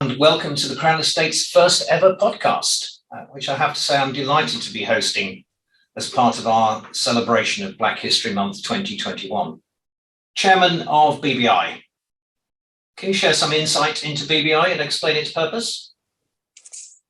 and welcome to the Crown Estate's first ever podcast, which I have to say I'm delighted to be hosting as part of our celebration of Black History Month 2021. Chairman of BBI, can you share some insight into BBI and explain its purpose?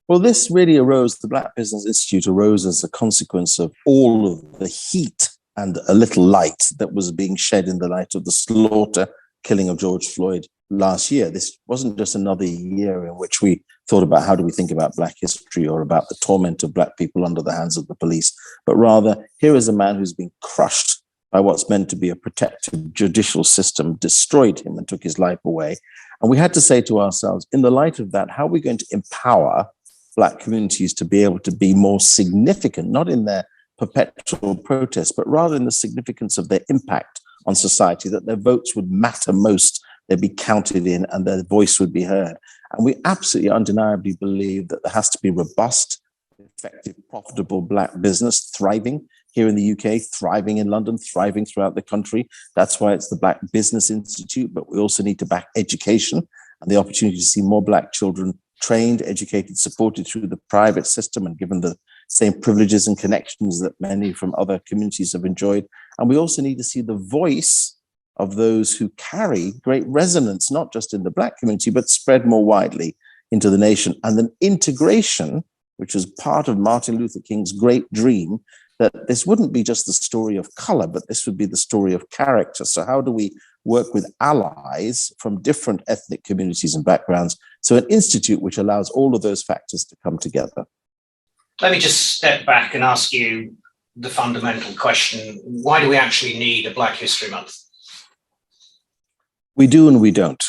Well, this really arose, the Black Business Institute arose as a consequence of all of the heat and a little light that was being shed in the light of the slaughter, killing of George Floyd last year. This wasn't just another year in which we thought about how do we think about Black history or about the torment of Black people under the hands of the police, but rather here is a man who's been crushed by what's meant to be a protective judicial system, destroyed him and took his life away. And we had to say to ourselves, in the light of that, how are we going to empower Black communities to be able to be more significant, not in their perpetual protest, but rather in the significance of their impact on society, that their votes would matter most, they'd be counted in and their voice would be heard. And we absolutely undeniably believe that there has to be robust, effective, profitable Black business thriving here in the UK, thriving in London, thriving throughout the country. That's why it's the Black Business Institute, but we also need to back education and the opportunity to see more Black children trained, educated, supported through the private system and given the same privileges and connections that many from other communities have enjoyed. And we also need to see the voice of those who carry great resonance, not just in the Black community, but spread more widely into the nation. And then integration, which was part of Martin Luther King's great dream, that this wouldn't be just the story of color, but this would be the story of character. So how do we work with allies from different ethnic communities and backgrounds? So an institute which allows all of those factors to come together. Let me just step back and ask you the fundamental question. Why do we actually need a Black History Month? We do and we don't.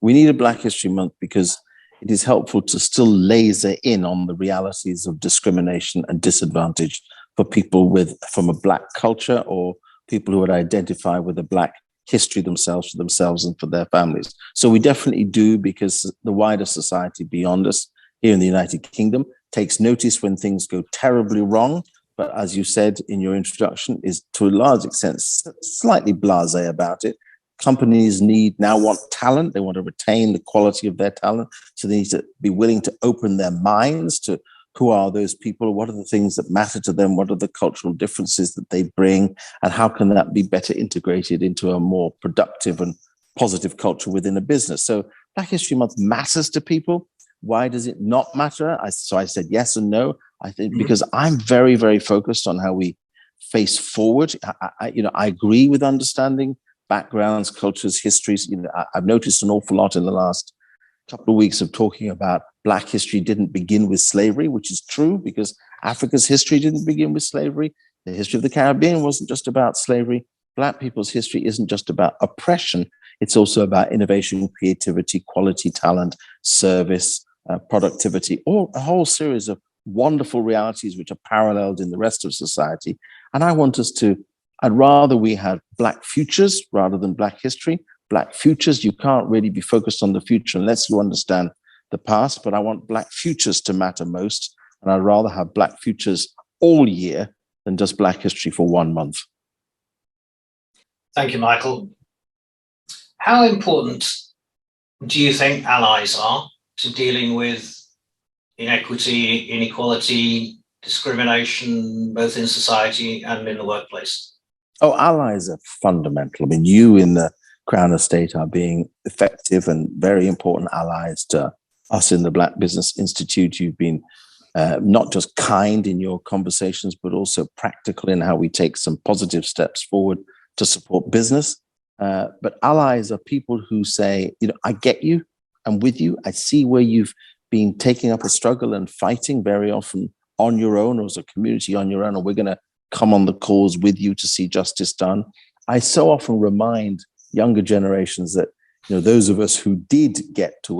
We need a Black History Month because it is helpful to still laser in on the realities of discrimination and disadvantage for people from a Black culture or people who would identify with a Black history themselves, for themselves and for their families. So we definitely do, because the wider society beyond us here in the United Kingdom takes notice when things go terribly wrong, but as you said in your introduction, is to a large extent slightly blasé about it. Companies now want talent. They want to retain the quality of their talent. So they need to be willing to open their minds to who are those people? What are the things that matter to them? What are the cultural differences that they bring? And how can that be better integrated into a more productive and positive culture within a business? So Black History Month matters to people. Why does it not matter? So I said yes and no. I think because I'm very, very focused on how we face forward. I agree with understanding backgrounds, cultures, histories. I've noticed an awful lot in the last couple of weeks of talking about Black history didn't begin with slavery, which is true because Africa's history didn't begin with slavery. The history of the Caribbean wasn't just about slavery. Black people's history isn't just about oppression. It's also about innovation, creativity, quality, talent, service, productivity, or a whole series of wonderful realities which are paralleled in the rest of society. And I'd rather we had Black futures rather than Black history. Black futures, you can't really be focused on the future unless you understand the past, but I want Black futures to matter most. And I'd rather have Black futures all year than just Black history for 1 month. Thank you, Michael. How important do you think allies are to dealing with inequity, inequality, discrimination, both in society and in the workplace? Oh, allies are fundamental. I mean, you in the Crown Estate are being effective and very important allies to us in the Black Business Institute. You've been not just kind in your conversations, but also practical in how we take some positive steps forward to support business. But allies are people who say, I get you, I'm with you. I see where you've been taking up a struggle and fighting very often on your own or as a community on your own, and we're going to come on the cause with you to see justice done. I so often remind younger generations that, those of us who did get to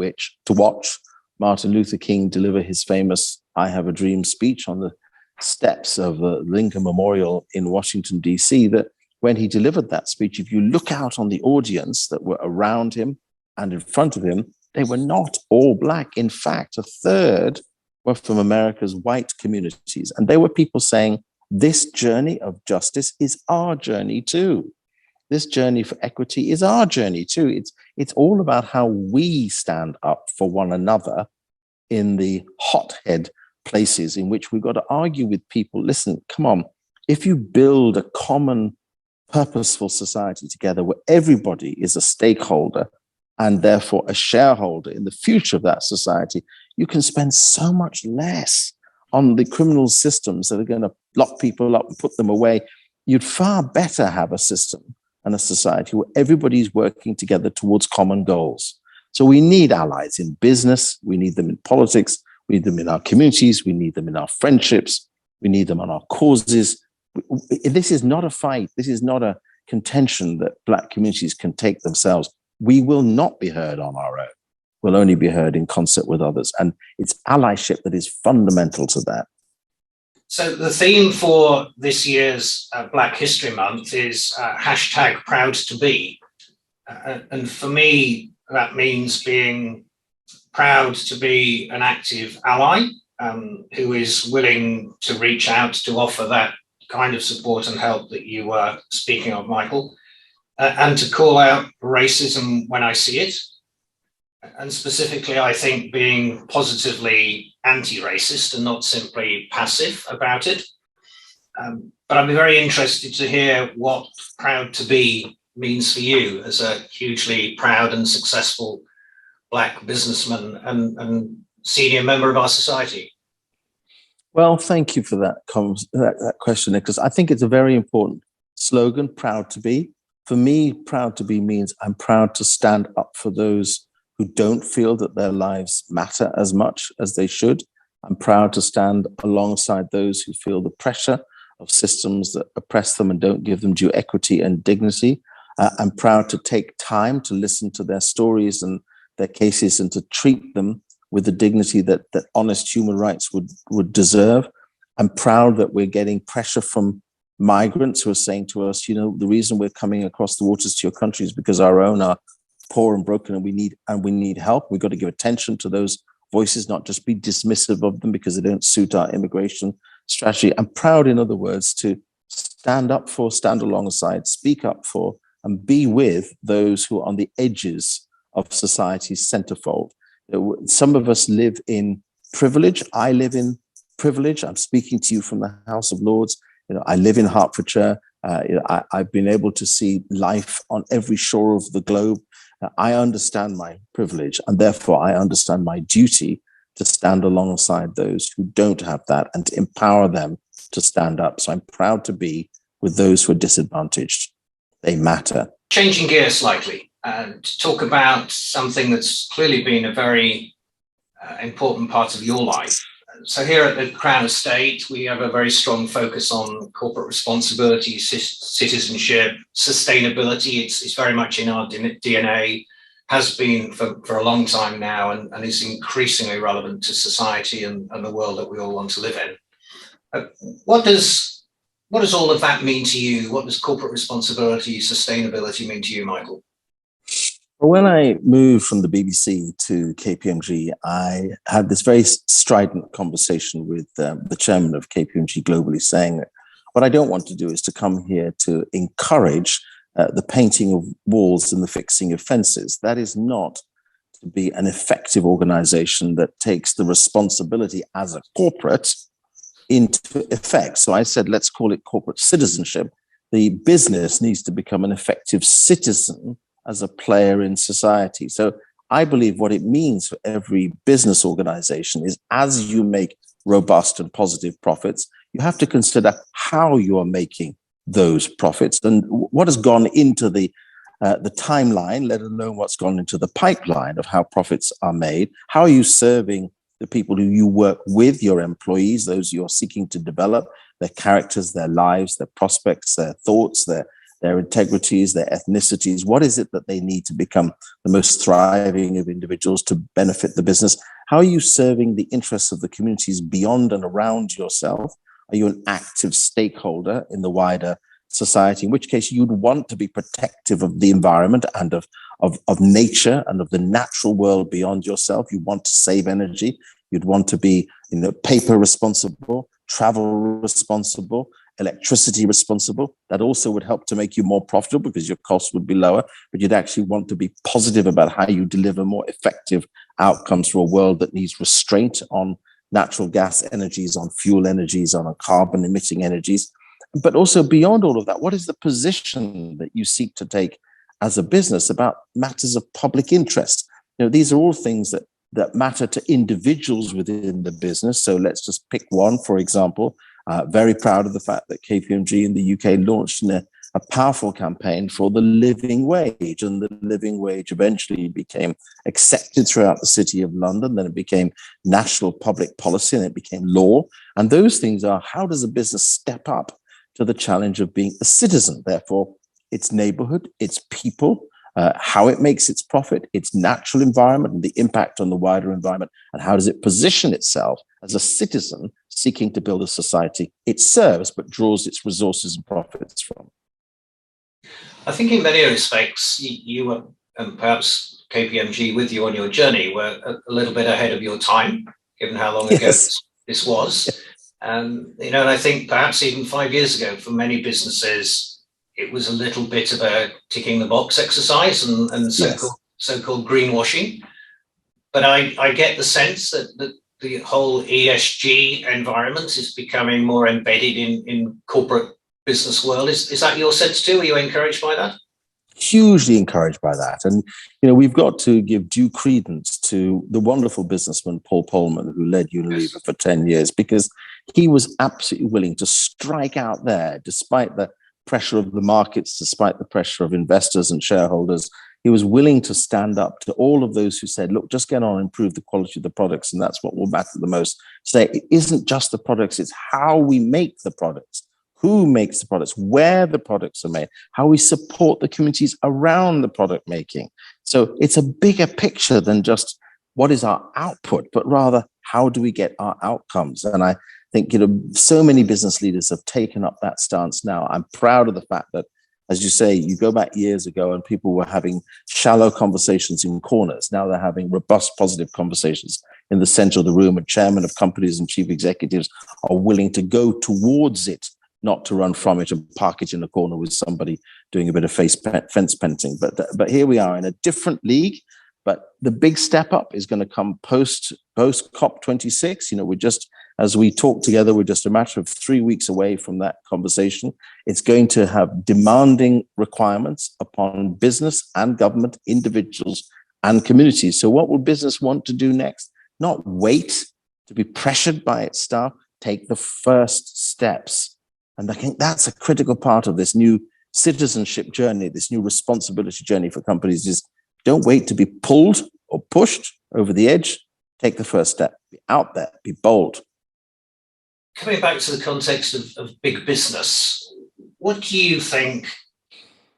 watch Martin Luther King deliver his famous I Have a Dream speech on the steps of the Lincoln Memorial in Washington, D.C., that when he delivered that speech, if you look out on the audience that were around him and in front of him, they were not all Black. In fact, a third were from America's white communities. And they were people saying, this journey of justice is our journey too. this journey for equity is our journey too. It's all about how we stand up for one another in the hothead places in which we've got to argue with people. Listen, come on, if you build a common purposeful society together where everybody is a stakeholder and therefore a shareholder in the future of that society, you can spend so much less on the criminal systems that are going to lock people up and put them away. You'd far better have a system and a society where everybody's working together towards common goals. So we need allies in business, we need them in politics, we need them in our communities, we need them in our friendships, we need them on our causes. This is not a fight. This is not a contention that Black communities can take themselves. We will not be heard on our own. We'll only be heard in concert with others. And it's allyship that is fundamental to that. So the theme for this year's Black History Month is hashtag proud to be. And for me, that means being proud to be an active ally who is willing to reach out to offer that kind of support and help that you were speaking of, Michael, and to call out racism when I see it. And specifically, I think being positively anti-racist and not simply passive about it. But I'd be very interested to hear what proud to be means for you as a hugely proud and successful Black businessman and senior member of our society. Well, thank you for that question, because I think it's a very important slogan, proud to be. For me, proud to be means I'm proud to stand up for those who don't feel that their lives matter as much as they should. I'm proud to stand alongside those who feel the pressure of systems that oppress them and don't give them due equity and dignity. I'm proud to take time to listen to their stories and their cases and to treat them with the dignity that honest human rights would deserve. I'm proud that we're getting pressure from migrants who are saying to us, you know, the reason we're coming across the waters to your country is because our own are poor and broken and we need help. We've got to give attention to those voices, not just be dismissive of them because they don't suit our immigration strategy. I'm proud, in other words, to stand up for, stand alongside, speak up for, and be with those who are on the edges of society's centerfold. Some of us live in privilege. I live in privilege. I'm speaking to you from the House of Lords. You know, I live in Hertfordshire. I've been able to see life on every shore of the globe. I understand my privilege, and therefore I understand my duty to stand alongside those who don't have that and to empower them to stand up. So I'm proud to be with those who are disadvantaged. They matter. Changing gears slightly, to talk about something that's clearly been a very important part of your life. So here at the Crown Estate, we have a very strong focus on corporate responsibility, citizenship, sustainability. It's very much in our DNA, has been for a long time now, and is increasingly relevant to society and the world that we all want to live in. What does all of that mean to you? What does corporate responsibility, sustainability mean to you, Michael? Well, when I moved from the BBC to KPMG, I had this very strident conversation with the chairman of KPMG globally, saying that what I don't want to do is to come here to encourage the painting of walls and the fixing of fences. That is not to be an effective organization that takes the responsibility as a corporate into effect. So I said, let's call it corporate citizenship. The business needs to become an effective citizen as a player in society. So I believe what it means for every business organization is, as you make robust and positive profits, you have to consider how you are making those profits and what has gone into the timeline, let alone what's gone into the pipeline of how profits are made. How are you serving the people who you work with, your employees, those you're seeking to develop, their characters, their lives, their prospects, their thoughts, their integrities, their ethnicities? What is it that they need to become the most thriving of individuals to benefit the business? How are you serving the interests of the communities beyond and around yourself? Are you an active stakeholder in the wider society, in which case you'd want to be protective of the environment and of nature and of the natural world beyond yourself? You want to save energy. You'd want to be, paper responsible, travel responsible, electricity responsible. That also would help to make you more profitable because your costs would be lower, but you'd actually want to be positive about how you deliver more effective outcomes for a world that needs restraint on natural gas energies, on fuel energies, on carbon emitting energies. But also beyond all of that, what is the position that you seek to take as a business about matters of public interest? These are all things that matter to individuals within the business. So let's just pick one, for example. Very proud of the fact that KPMG in the UK launched a powerful campaign for the living wage, and the living wage eventually became accepted throughout the City of London. Then it became national public policy, and it became law. And those things are, how does a business step up to the challenge of being a citizen? Therefore, its neighborhood, its people, how it makes its profit, its natural environment, and the impact on the wider environment, and how does it position itself as a citizen seeking to build a society it serves but draws its resources and profits from. I think in many respects, you were, and perhaps KPMG with you on your journey, were a little bit ahead of your time, given how long ago this was. And I think perhaps even 5 years ago, for many businesses, it was a little bit of a ticking the box exercise and so-called greenwashing. But I get the sense that the whole ESG environment is becoming more embedded in corporate business world. Is that your sense too? Are you encouraged by that? Hugely encouraged by that. And, we've got to give due credence to the wonderful businessman, Paul Polman, who led Unilever for 10 years, because he was absolutely willing to strike out there, despite the pressure of the markets, despite the pressure of investors and shareholders. He was willing to stand up to all of those who said, look, just get on and improve the quality of the products, and that's what will matter the most. Say, it isn't just the products, it's how we make the products, who makes the products, where the products are made, how we support the communities around the product making. So it's a bigger picture than just what is our output, but rather how do we get our outcomes? And I think, so many business leaders have taken up that stance now. I'm proud of the fact that, as you say, you go back years ago and people were having shallow conversations in corners. Now they're having robust, positive conversations in the center of the room, and chairmen of companies and chief executives are willing to go towards it, not to run from it and park it in a corner with somebody doing a bit of fence painting. But here we are in a different league. But the big step up is going to come post COP26. We're just, as we talk together, we're just a matter of 3 weeks away from that conversation. It's going to have demanding requirements upon business and government, individuals and communities. So what will business want to do next? Not wait to be pressured by its staff, take the first steps. And I think that's a critical part of this new citizenship journey, this new responsibility journey for companies, is don't wait to be pulled or pushed over the edge. Take the first step. Be out there. Be bold. Coming back to the context of big business, what do you think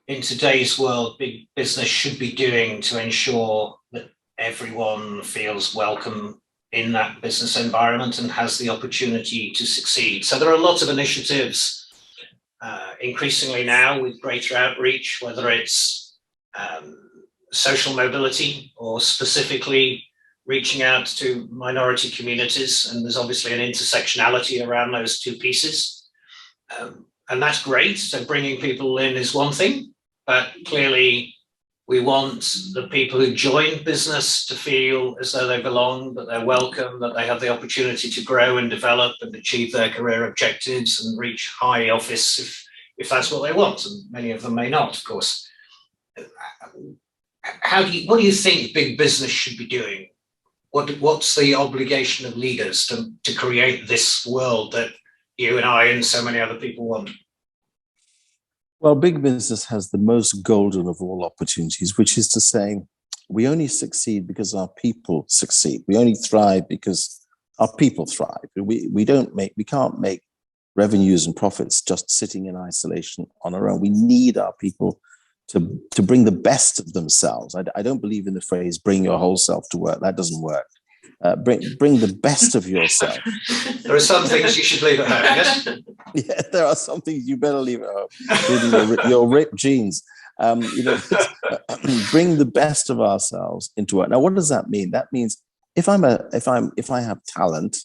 in today's world big business should be doing to ensure that everyone feels welcome in that business environment and has the opportunity to succeed? So there are a lot of initiatives increasingly now with greater outreach, whether it's social mobility or specifically reaching out to minority communities. And there's obviously an intersectionality around those two pieces. And that's great. So bringing people in is one thing, but clearly we want the people who join business to feel as though they belong, that they're welcome, that they have the opportunity to grow and develop and achieve their career objectives and reach high office if that's what they want. And many of them may not, of course. What do you think big business should be doing? What's the obligation of leaders to create this world that you and I and so many other people want? Well, big business has the most golden of all opportunities, which is to say, we only succeed because our people succeed. We only thrive because our people thrive. We can't make revenues and profits just sitting in isolation on our own. We need our people to bring the best of themselves. I don't believe in the phrase "bring your whole self to work." That doesn't work. Bring the best of yourself. There are some things you should leave at home, yes? Yeah, there are some things you better leave at home, including your ripped jeans. Bring the best of ourselves into work. Now, what does that mean? That means if I have talent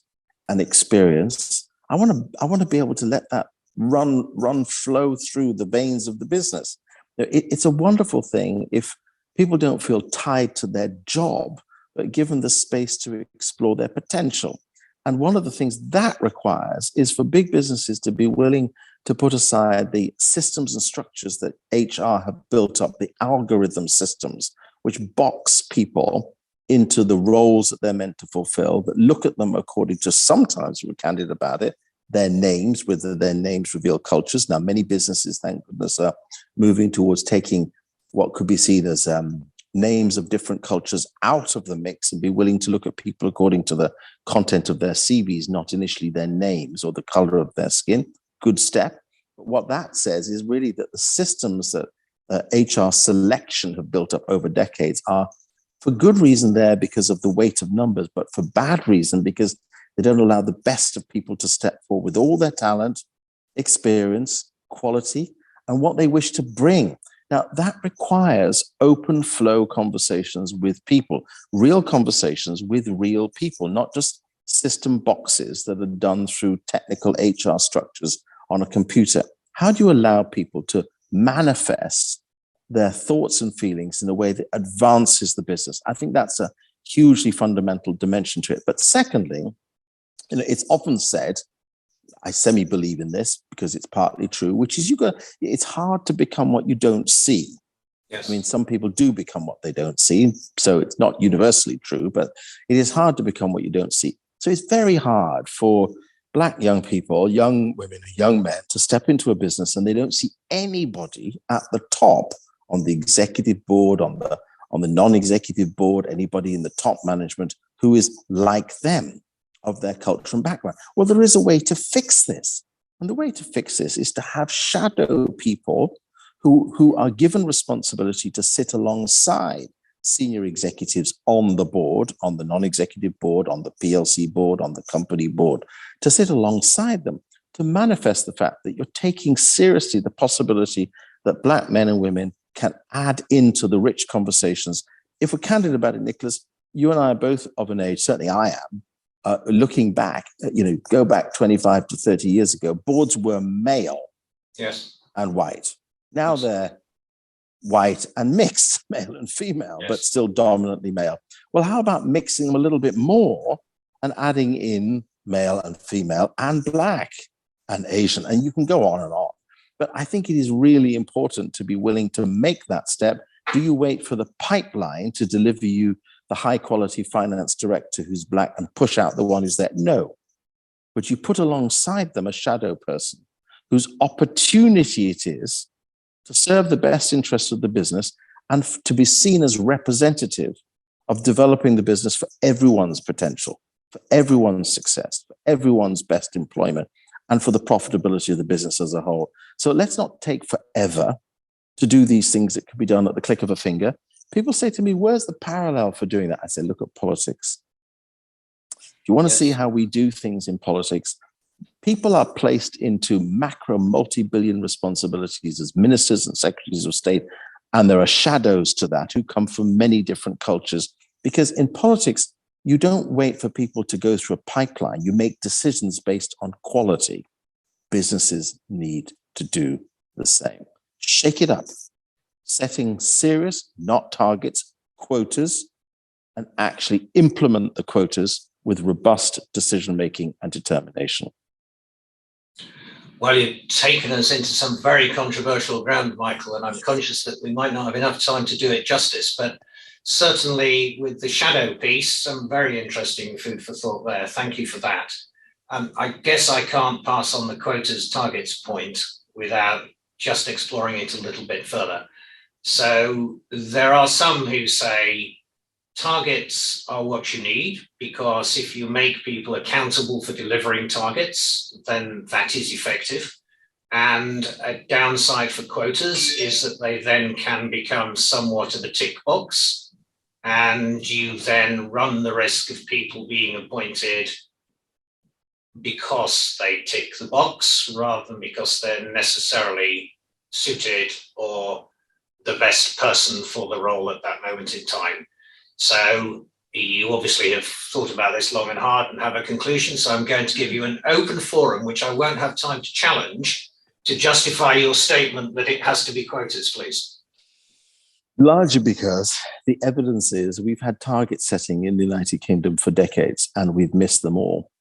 and experience, I want to be able to let that flow through the veins of the business. It's a wonderful thing if people don't feel tied to their job, but given the space to explore their potential. And one of the things that requires is for big businesses to be willing to put aside the systems and structures that HR have built up, the algorithm systems, which box people into the roles that they're meant to fulfill, that look at them according to, sometimes, we're candid about it, their names, whether their names reveal cultures. Now, many businesses, thank goodness, are moving towards taking what could be seen as names of different cultures out of the mix and be willing to look at people according to the content of their CVs, not initially their names or the color of their skin. Good step. But what that says is really that the systems that HR selection have built up over decades are for good reason there because of the weight of numbers, but for bad reason because they don't allow the best of people to step forward with all their talent, experience, quality, and what they wish to bring. Now, that requires open flow conversations with people, real conversations with real people, not just system boxes that are done through technical HR structures on a computer. How do you allow people to manifest their thoughts and feelings in a way that advances the business? I think that's a hugely fundamental dimension to it. But secondly, it's often said, I semi-believe in this because it's partly true, which is it's hard to become what you don't see. Yes. I mean, some people do become what they don't see, so it's not universally true, but it is hard to become what you don't see. So it's very hard for Black young people, young women, young men to step into a business and they don't see anybody at the top on the executive board, on the non-executive board, anybody in the top management who is like them, of their culture and background. Well, there is a way to fix this. And the way to fix this is to have shadow people who are given responsibility to sit alongside senior executives on the board, on the non-executive board, on the PLC board, on the company board, to sit alongside them, to manifest the fact that you're taking seriously the possibility that Black men and women can add into the rich conversations. If we're candid about it, Nicholas, you and I are both of an age, certainly I am, looking back, go back 25 to 30 years ago, boards were male, yes, and white. Now yes, they're white and mixed, male and female, yes, but still dominantly male. Well, how about mixing them a little bit more and adding in male and female and Black and Asian? And you can go on and on. But I think it is really important to be willing to make that step. Do you wait for the pipeline to deliver you the high quality finance director who's Black and push out the one who's there? No, but you put alongside them a shadow person whose opportunity it is to serve the best interests of the business and to be seen as representative of developing the business for everyone's potential, for everyone's success, for everyone's best employment, and for the profitability of the business as a whole. So let's not take forever to do these things that can be done at the click of a finger. People say to me, where's the parallel for doing that? I say, look at politics. If you want to see how we do things in politics, people are placed into macro multi-billion responsibilities as ministers and secretaries of state, and there are shadows to that who come from many different cultures. Because in politics, you don't wait for people to go through a pipeline. You make decisions based on quality. Businesses need to do the same. Shake it up. Setting serious, not targets, quotas, and actually implement the quotas with robust decision-making and determination. Well, you've taken us into some very controversial ground, Michael, and I'm conscious that we might not have enough time to do it justice, but certainly with the shadow piece, some very interesting food for thought there. Thank you for that. I guess I can't pass on the quotas targets point without just exploring it a little bit further. So there are some who say targets are what you need, because if you make people accountable for delivering targets, then that is effective. And a downside for quotas is that they then can become somewhat of a tick box, and you then run the risk of people being appointed because they tick the box rather than because they're necessarily suited or the best person for the role at that moment in time. So you obviously have thought about this long and hard and have a conclusion. So I'm going to give you an open forum, which I won't have time to challenge, to justify your statement that it has to be quotas, please? Largely because the evidence is we've had target setting in the United Kingdom for decades and we've missed them all.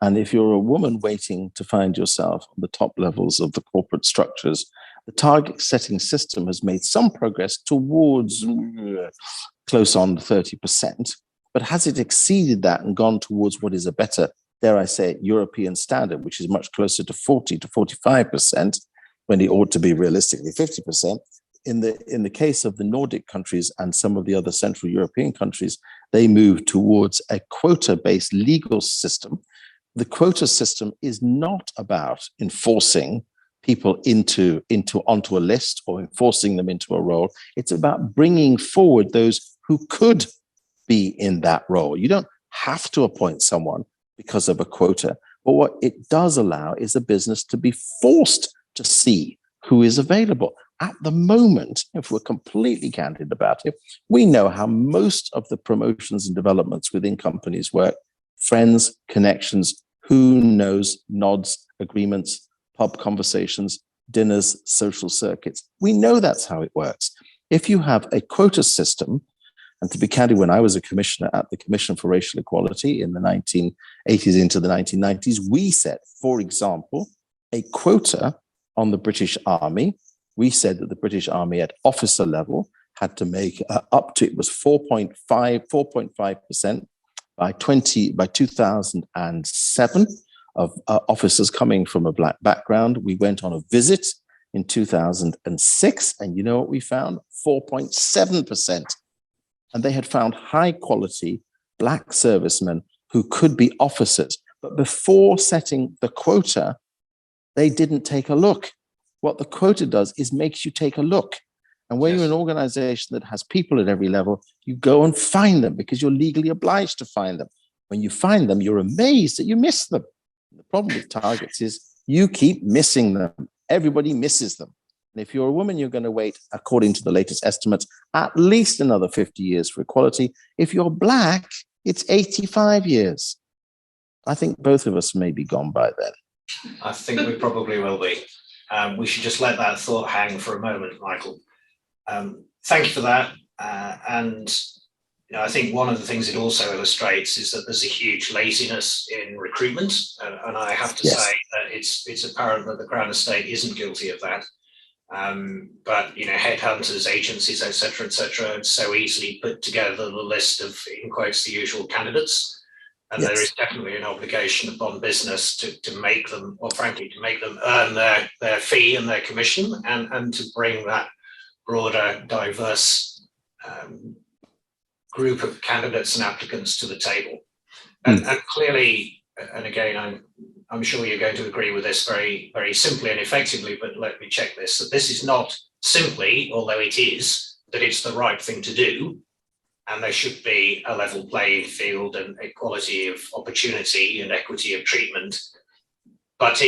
And if you're a woman waiting to find yourself on the top levels of the corporate structures, the target setting system has made some progress towards close on 30%. But has it exceeded that and gone towards what is a better, dare I say, European standard, which is much closer to 40 to 45%, when it ought to be realistically 50%? In the case of the Nordic countries and some of the other Central European countries, they move towards a quota-based legal system. The quota system is not about enforcing people onto a list or enforcing them into a role. It's about bringing forward those who could be in that role. You don't have to appoint someone because of a quota, but what it does allow is a business to be forced to see who is available. At the moment, if we're completely candid about it, we know how most of the promotions and developments within companies work. Friends, connections, who knows, nods, agreements, pub conversations, dinners, social circuits. We know that's how it works. If you have a quota system, and to be candid, when I was a commissioner at the Commission for Racial Equality in the 1980s into the 1990s, we set, for example, a quota on the British Army. We said that the British Army at officer level had to make up to, it was 4.5% by 2007 of officers coming from a Black background. We went on a visit in 2006, and you know what we found? 4.7%. And they had found high quality Black servicemen who could be officers. But before setting the quota, they didn't take a look. What the quota does is makes you take a look. And when you're an organization that has people at every level, you go and find them because you're legally obliged to find them. When you find them, you're amazed that you miss them. The problem with targets is you keep missing them. Everybody misses them. And if you're a woman, you're going to wait, according to the latest estimates, at least another 50 years for equality. If you're Black, it's 85 years. I think both of us may be gone by then. I think we probably will be. We should just let that thought hang for a moment, Michael. Thank you for that. And I think one of the things it also illustrates is that there's a huge laziness in recruitment. And I have to say that it's apparent that the Crown Estate isn't guilty of that. But headhunters, agencies, etc., so easily put together the list of, in quotes, the usual candidates. And there is definitely an obligation upon business to make them, or frankly, to make them earn their fee and their commission, and to bring that broader, diverse group of candidates and applicants to the table. And clearly, and again, I'm sure you're going to agree with this very, very simply and effectively, but let me check this, that this is not simply, although it is, that it's the right thing to do, and there should be a level playing field and equality of opportunity and equity of treatment. But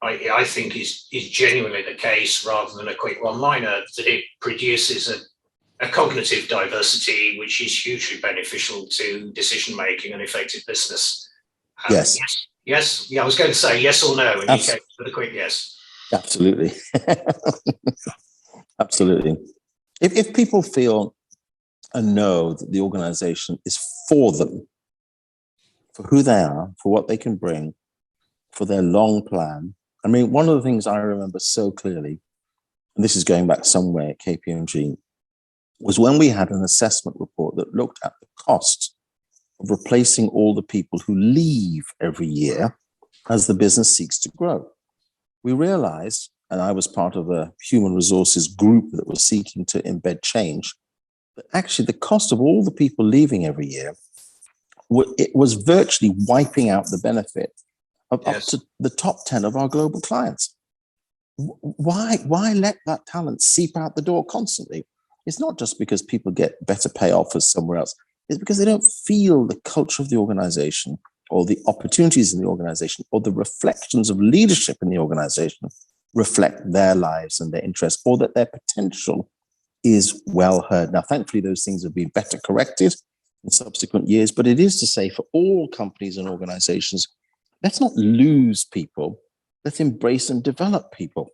I think is genuinely the case, rather than a quick one-liner, that it produces a cognitive diversity which is hugely beneficial to decision-making and effective business. Yes. Yeah, I was going to say yes or no, and you came with a quick yes. Absolutely. Absolutely. If people feel and know that the organization is for them, for who they are, for what they can bring, for their long plan. I mean, one of the things I remember so clearly, and this is going back somewhere at KPMG, was when we had an assessment report that looked at the cost of replacing all the people who leave every year as the business seeks to grow. We realized, and I was part of a human resources group that was seeking to embed change, that actually the cost of all the people leaving every year, it was virtually wiping out the benefit of up to the top 10 of our global clients. Why let that talent seep out the door constantly? It's not just because people get better pay offers somewhere else. It's because they don't feel the culture of the organization or the opportunities in the organization or the reflections of leadership in the organization reflect their lives and their interests, or that their potential is well heard. Now, thankfully, those things have been better corrected in subsequent years, but it is to say for all companies and organizations, let's not lose people, let's embrace and develop people.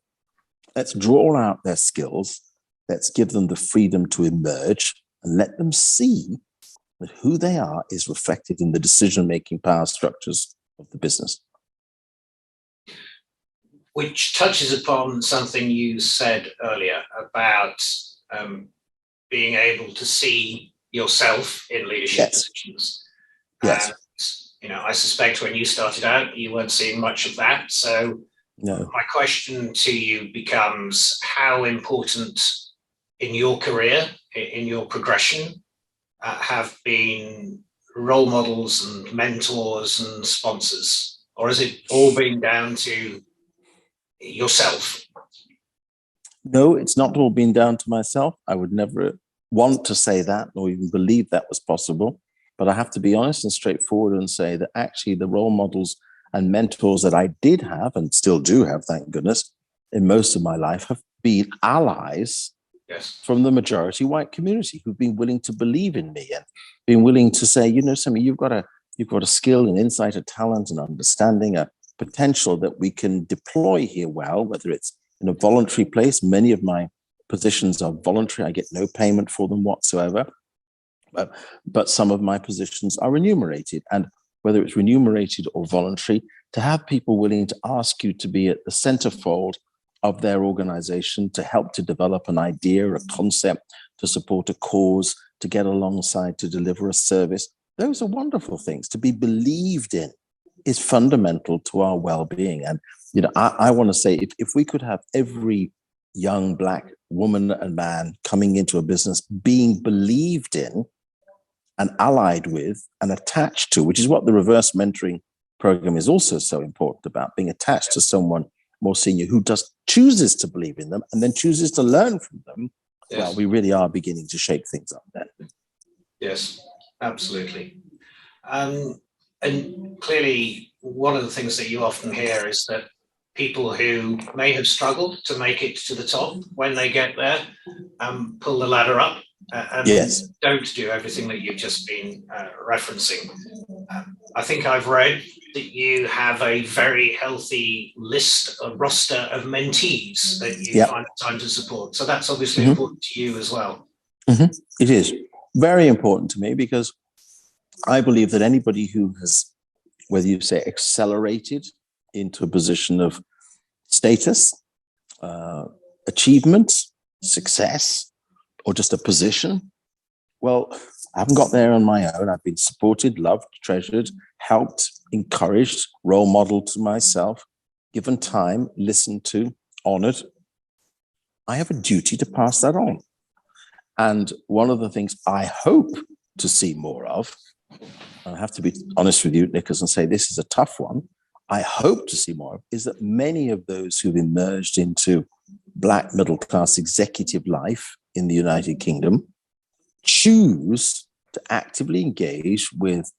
Let's draw out their skills. Let's give them the freedom to emerge and let them see that who they are is reflected in the decision-making power structures of the business. Which touches upon something you said earlier about being able to see yourself in leadership positions. Yes. And, I suspect when you started out, you weren't seeing much of that. So no. My question to you becomes, how important in your career, in your progression, have been role models and mentors and sponsors? Or has it all been down to yourself? No, it's not all been down to myself. I would never want to say that or even believe that was possible. But I have to be honest and straightforward and say that actually the role models and mentors that I did have and still do have, thank goodness, in most of my life have been allies from the majority white community who've been willing to believe in me and been willing to say, Sammy, you've got a skill and insight, a talent and understanding, a potential that we can deploy here well, whether it's in a voluntary place. Many of my positions are voluntary. I get no payment for them whatsoever. But some of my positions are remunerated. And whether it's remunerated or voluntary, to have people willing to ask you to be at the centerfold of their organization, to help to develop an idea, a concept, to support a cause, to get alongside, to deliver a service, those are wonderful things. To be believed in is fundamental to our well-being. And, I want to say, if we could have every young Black woman and man coming into a business being believed in and allied with and attached to, which is what the reverse mentoring program is also so important about, being attached to someone more senior who just chooses to believe in them and then chooses to learn from them. Yes. Well, we really are beginning to shake things up then. Yes, absolutely. And clearly, one of the things that you often hear is that people who may have struggled to make it to the top, when they get there, pull the ladder up and don't do everything that you've just been referencing. I think I've read that you have a very healthy roster of mentees that you find time to support. So that's obviously important to you as well. It is very important to me because I believe that anybody who has, whether you say accelerated into a position of status, achievement, success, or just a position, well, I haven't got there on my own. I've been supported, loved, treasured, helped, encouraged, role modeled to myself, given time, listened to, honored. I have a duty to pass that on. And one of the things I hope to see more of, and I have to be honest with you, Nicholas, and say this is a tough one, I hope to see more of, is that many of those who've emerged into Black middle-class executive life in the United Kingdom choose to actively engage with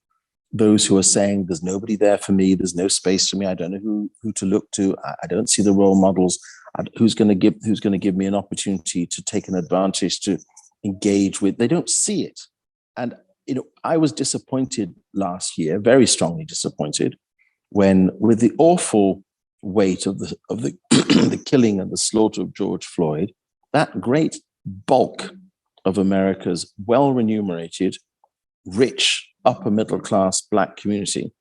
those who are saying, there's nobody there for me, there's no space for me, I don't know who to look to, I don't see the role models, who's going to give me an opportunity to take an advantage to engage with. They don't see it. And I was disappointed last year, very strongly disappointed, when with the awful weight of the the killing and the slaughter of George Floyd, that great bulk of America's well-remunerated, rich, upper middle class Black community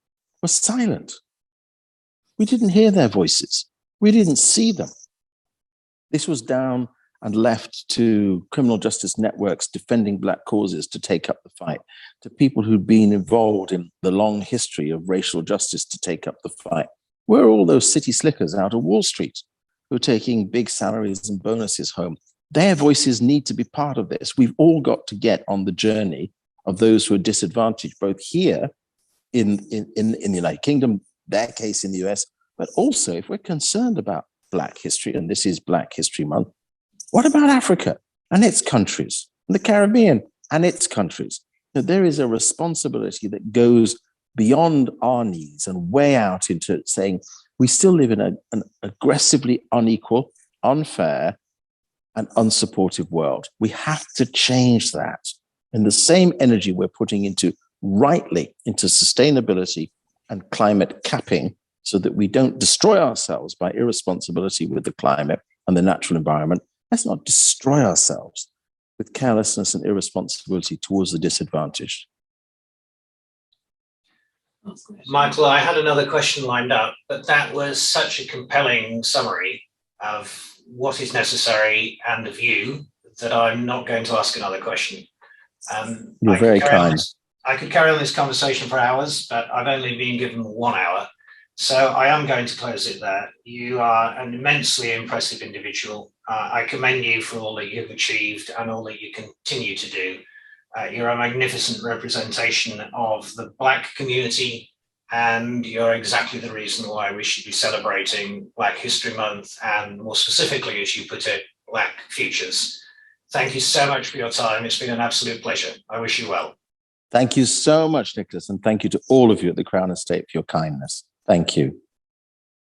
was silent. We didn't hear their voices. We didn't see them. This was down and left to criminal justice networks defending Black causes to take up the fight, to people who'd been involved in the long history of racial justice to take up the fight. Where are all those city slickers out of Wall Street who are taking big salaries and bonuses home? Their voices need to be part of this. We've all got to get on the journey of those who are disadvantaged, both here in the United Kingdom, their case in the US, but also if we're concerned about Black history, and this is Black History Month, what about Africa and its countries, and the Caribbean and its countries? Now, there is a responsibility that goes beyond our needs and way out into saying we still live in an aggressively unequal, unfair, and unsupportive world. We have to change that. And the same energy we're putting into sustainability and climate capping so that we don't destroy ourselves by irresponsibility with the climate, and the natural environment, let's not destroy ourselves with carelessness and irresponsibility towards the disadvantaged. Michael, I had another question lined up, but that was such a compelling summary of what is necessary and the view that I'm not going to ask another question. You're very kind. I could carry on this conversation for hours, but I've only been given 1 hour. So I am going to close it there. You are an immensely impressive individual. I commend you for all that you've achieved and all that you continue to do. You're a magnificent representation of the Black community, and you're exactly the reason why we should be celebrating Black History Month, and more specifically, as you put it, Black futures. Thank you so much for your time. It's been an absolute pleasure. I wish you well. Thank you so much, Nicholas, and thank you to all of you at the Crown Estate for your kindness. Thank you.